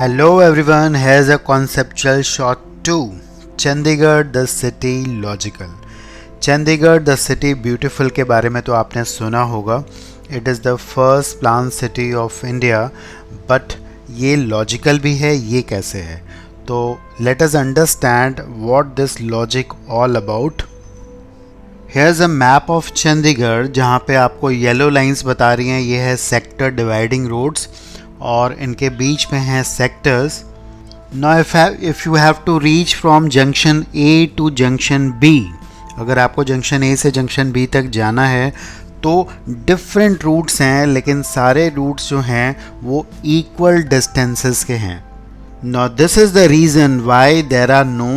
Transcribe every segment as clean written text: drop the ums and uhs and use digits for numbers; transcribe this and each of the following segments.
Hello everyone, here's a conceptual shot 2. Chandigarh the city logical. Chandigarh the city beautiful के बारे में तो आपने सुना होगा. It is the first planned city of India, but ये logical भी है. ये कैसे है? तो let us understand what this logic all about. Here's a map of Chandigarh जहाँ पे आपको येलो लाइंस बता रही हैं ये है सेक्टर डिवाइडिंग रोड्स और इनके बीच में हैं sectors. Now if you have to reach from junction A to junction B, अगर आपको जंक्शन ए से जंक्शन बी तक जाना है तो डिफरेंट रूट्स हैं, लेकिन सारे रूट्स जो हैं वो इक्वल डिस्टेंसेस के हैं. Now this is the reason why there are no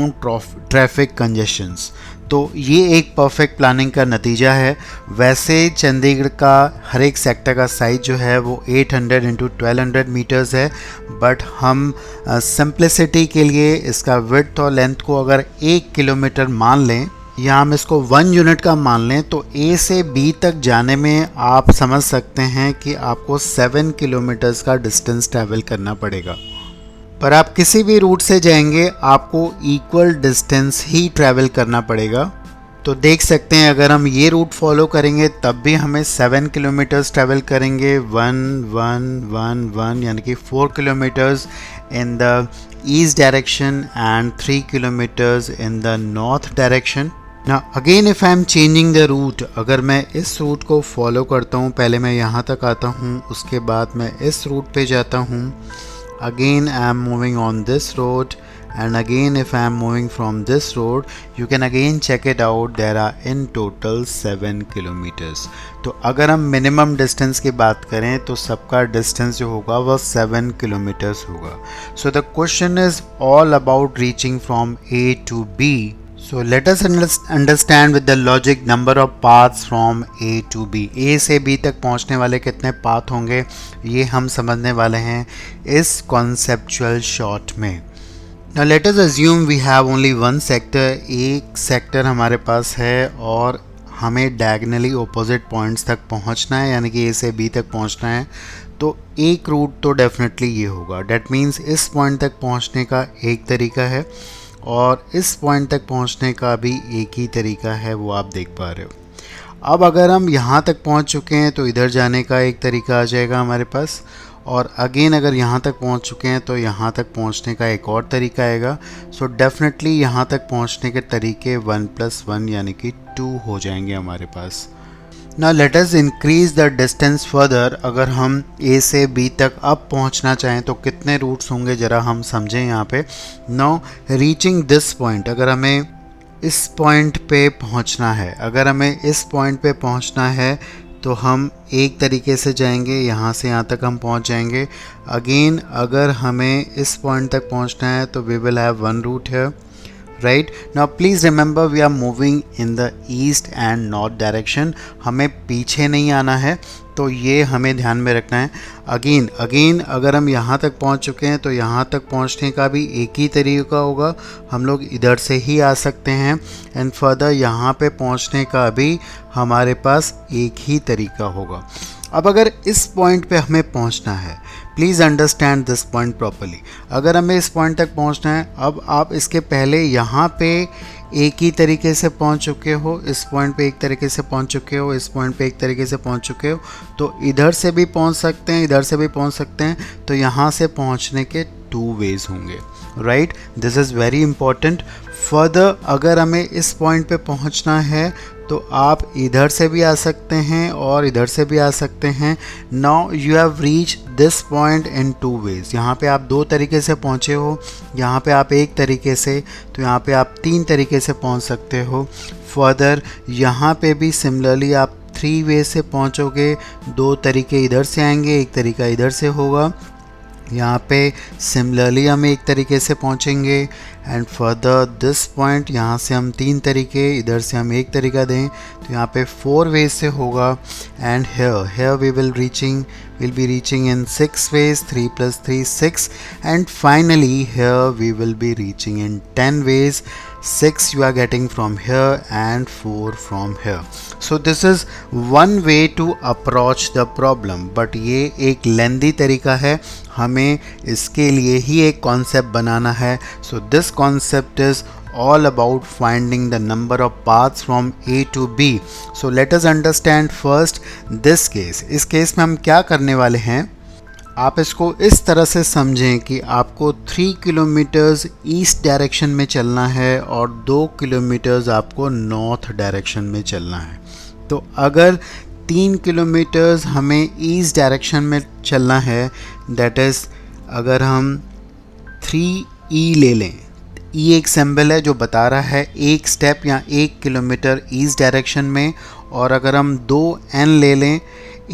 traffic congestions. तो ये एक परफेक्ट प्लानिंग का नतीजा है. वैसे चंडीगढ़ का हर एक सेक्टर का साइज जो है वो 800 इंटू 1200 मीटर्स है, बट हम सिंप्लिसिटी के लिए इसका विड्थ और लेंथ को अगर 1 किलोमीटर मान लें या हम इसको 1 यूनिट का मान लें तो ए से बी तक जाने में आप समझ सकते हैं कि आपको 7 किलोमीटर्स का डिस्टेंस ट्रैवल करना पड़ेगा. पर आप किसी भी रूट से जाएंगे आपको इक्वल डिस्टेंस ही ट्रैवल करना पड़ेगा. तो देख सकते हैं अगर हम ये रूट फॉलो करेंगे तब भी हमें 7 किलोमीटर्स ट्रैवल करेंगे. 1 1 1 1 यानी कि 4 kilometres in the east direction and 3 kilometres in the north direction. ना again if I am changing the route, अगर मैं इस रूट को फॉलो करता हूँ, पहले मैं यहाँ तक आता हूँ, उसके बाद मैं इस रूट पे जाता हूँ. Again I am moving on this road, and again if I am moving from this road, you can again check it out, there are in total 7 kilometers. तो अगर हम मिनिमम डिस्टेंस की बात करें तो सबका डिस्टेंस जो होगा वह 7 किलोमीटर्स होगा. So the question is all about reaching from A to B. So let us understand with the logic number of paths from A to B. A से B तक पहुंचने वाले कितने पाथ होंगे ये हम समझने वाले हैं इस conceptual shot में. Now let us assume we have only one sector. एक सेक्टर हमारे पास है और हमें diagonally opposite points तक पहुंचना है, यानी कि A से B तक पहुंचना है. तो एक रूट तो डेफिनेटली ये होगा. That means इस पॉइंट तक पहुंचने का एक तरीका है और इस पॉइंट तक पहुंचने का भी एक ही तरीका है, वो आप देख पा रहे हो. अब अगर हम यहाँ तक पहुँच चुके हैं तो इधर जाने का एक तरीका आ जाएगा हमारे पास, और अगेन अगर यहाँ तक पहुँच चुके हैं तो यहाँ तक पहुँचने का एक और तरीका आएगा. सो डेफिनेटली यहाँ तक पहुँचने के तरीके 1 + 1 यानी कि 2 हो जाएंगे हमारे पास. Now let us increase the distance further. अगर हम A से B तक अब पहुंचना चाहें तो कितने रूट्स होंगे ज़रा हम समझें यहाँ पे. Now reaching this point, अगर हमें इस पॉइंट पे पहुंचना है, अगर हमें इस पॉइंट पे पहुंचना है तो हम एक तरीके से जाएंगे, यहाँ से यहाँ तक हम पहुंच जाएंगे. अगेन अगर हमें इस पॉइंट तक पहुंचना है तो we will have one route here. Right now please remember we are moving in the east and north direction. हमें पीछे नहीं आना है, तो ये हमें ध्यान में रखना है. अगेन अगर हम यहाँ तक पहुँच चुके हैं तो यहाँ तक पहुँचने का भी एक ही तरीका होगा, हम लोग इधर से ही आ सकते हैं. एंड फर्दर यहाँ पे पहुँचने का भी हमारे पास एक ही तरीका होगा. अब अगर इस पॉइंट पे हमें पहुंचना है, please understand this point properly. अगर हमें इस पॉइंट तक पहुंचना है, अब आप इसके पहले यहाँ पे एक ही तरीके से पहुंच चुके हो, इस पॉइंट पे एक तरीके से पहुंच चुके हो, इस पॉइंट पे एक तरीके से पहुंच चुके हो, तो इधर से भी पहुंच सकते हैं, इधर से भी पहुंच सकते हैं. तो यहाँ से पहुंचने के 2 वेज होंगे. Right, this is very important. Further अगर हमें इस पॉइंट पे पहुंचना है तो आप इधर से भी आ सकते हैं और इधर से भी आ सकते हैं. Now you have reach this point in 2 ways. यहाँ पे आप 2 तरीके से पहुँचे हो, यहाँ पे आप एक तरीके से, तो यहाँ पे आप 3 तरीके से पहुँच सकते हो. फर्दर यहाँ पे भी सिमिलरली आप 3 वे से पहुँचोगे. 2 तरीके इधर से आएंगे, एक तरीका इधर से होगा. यहाँ पे सिमिलरली हम एक तरीके से पहुँचेंगे. एंड फर्दर दिस पॉइंट, यहाँ से हम 3 तरीके, इधर से हम एक तरीका दें तो यहाँ पे 4 वेज से होगा. And here we will be reaching in 6 ways, 3 + 3 6, and finally here we will be reaching in 10 ways. 6 you are getting from here and 4 from here. So this is one way to approach the problem, but ये एक लेंदी तरीका है, हमें इसके लिए ही एक concept बनाना है. So this concept is all about finding the number of paths from A to B. So let us understand first this case. इस केस में हम क्या करने वाले हैं, आप इसको इस तरह से समझें कि आपको 3 किलोमीटर्स ईस्ट डायरेक्शन में चलना है और 2 किलोमीटर्स आपको नॉर्थ डायरेक्शन में चलना है. तो अगर 3 किलोमीटर्स हमें ईस्ट डायरेक्शन में चलना है, दैट इज़ अगर हम 3E ले लें, E एक सिंबल है जो बता रहा है एक स्टेप या 1 किलोमीटर ईस्ट डायरेक्शन में, और अगर हम 2N ले लें,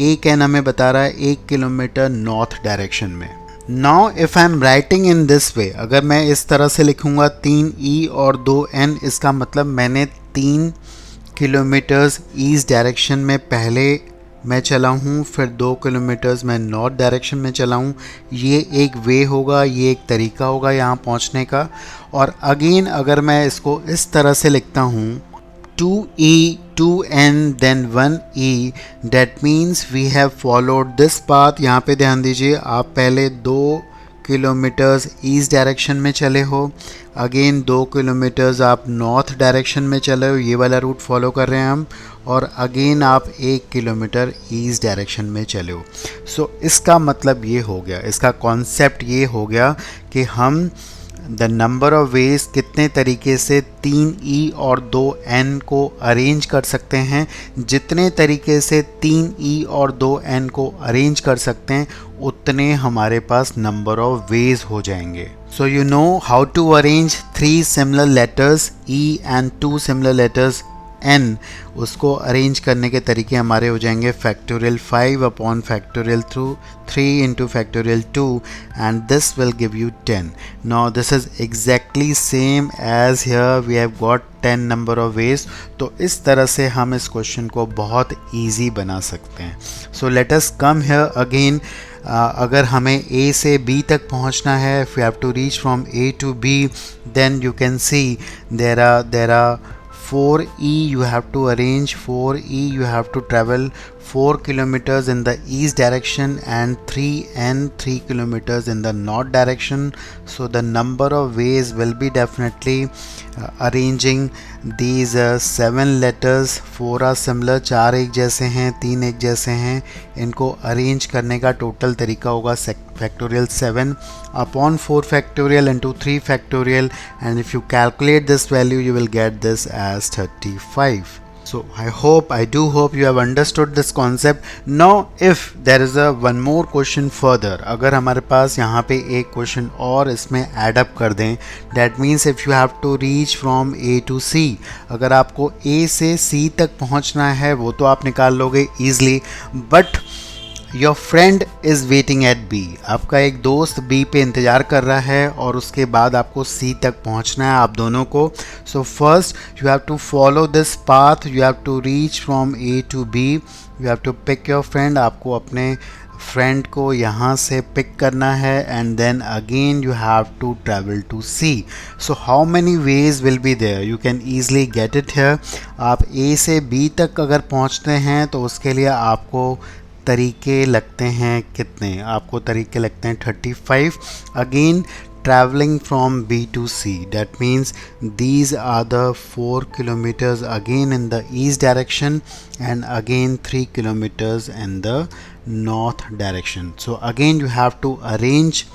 एक एन हमें बता रहा है 1 किलोमीटर नॉर्थ डायरेक्शन में. Now if I am writing in this way, अगर मैं इस तरह से लिखूँगा 3E और 2N, इसका मतलब मैंने 3 किलोमीटर्स ईस्ट डायरेक्शन में पहले मैं चला हूँ, फिर 2 किलोमीटर्स मैं नॉर्थ डायरेक्शन में चला हूँ. ये एक वे होगा, ये एक तरीका होगा यहाँ पहुँचने का. और अगेन अगर मैं इसको इस तरह से लिखता हूँ 2E 2N then 1E, that means we have followed this path. यहाँ पे ध्यान दीजिए, आप पहले 2 किलोमीटर्स ईस्ट डायरेक्शन में चले हो, अगेन 2 किलोमीटर्स आप नॉर्थ डायरेक्शन में चले हो, ये वाला रूट फॉलो कर रहे हैं हम, और अगेन आप 1 किलोमीटर ईस्ट डायरेक्शन में चले हो. सो इसका मतलब ये हो गया, इसका कॉन्सेप्ट ये हो गया कि हम द नंबर ऑफ वेज कितने तरीके से 3E और 2N को अरेंज कर सकते हैं. जितने तरीके से 3E और 2N को अरेंज कर सकते हैं उतने हमारे पास नंबर ऑफ वेज हो जाएंगे. So you know how to arrange 3 similar letters E and 2 similar letters N. उसको अरेंज करने के तरीके हमारे हो जाएंगे factorial 5 upon factorial 3 into factorial 2, and this will give you 10. Now this is exactly same as here we have got 10 number of ways. तो इस तरह से हम इस क्वेश्चन को बहुत ईजी बना सकते हैं. So let us come here again. अगर हमें A से B तक पहुंचना है, if you have to reach from A to B, then you can see there are 4E you have to arrange. 4E you have to travel 4 kilometers in the east direction and 3N 3 kilometers in the north direction. So the number of ways will be definitely arranging these 7 letters. 4 are similar, 4 एक जैसे हैं, 3 एक जैसे हैं. इनको arrange करने का total तरीका होगा factorial 7 upon 4 factorial into 3 factorial, and if you calculate this value you will get this as 35. So I do hope you have understood this concept. Now if there is a one more question further, अगर हमारे पास यहाँ पे एक question और इसमें add up कर दें, that means if you have to reach from A to C, अगर आपको A से C तक पहुँचना है वो तो आप निकाल लोगे easily, but your friend is waiting eight B. आपका एक दोस्त B पे इंतज़ार कर रहा है और उसके बाद आपको C तक पहुंचना है आप दोनों को. So first you have to follow this path, you have to reach from A to B, you have to pick your friend. आपको अपने फ्रेंड को यहाँ से पिक करना है, and then again you have to travel to C. So how many ways will be there, you can easily get it here. आप A से B तक अगर पहुँचते हैं तो उसके लिए आपको तरीके लगते हैं कितने, आपको तरीके लगते हैं 35. Again traveling from B to C, that means these are the 4 kilometers again in the east direction and again 3 kilometers in the north direction. So again you have to arrange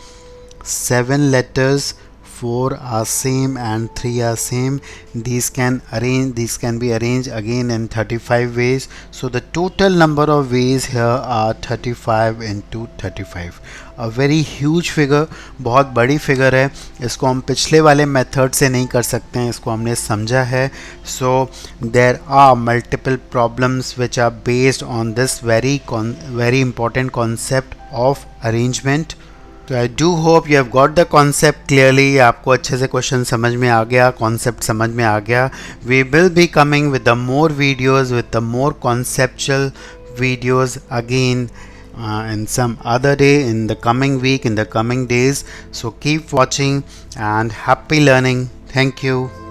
7 letters, 4 are same and 3 are same. These can be arranged again in 35 ways. So the total number of ways here are 35 into 35. A very huge figure, बहुत बड़ी figure है. इसको हम पिछले वाले method से नहीं कर सकते हैं, इसको हमने समझा है. So there are multiple problems which are based on this very important concept of arrangement. तो I do hope you have got the concept clearly. आपको अच्छे से क्वेश्चन समझ में आ गया, कॉन्सेप्ट समझ में आ गया. We will be coming with the more videos, with the more conceptual videos again in some other day, in the coming week, in the coming days. So keep watching and happy learning. Thank you.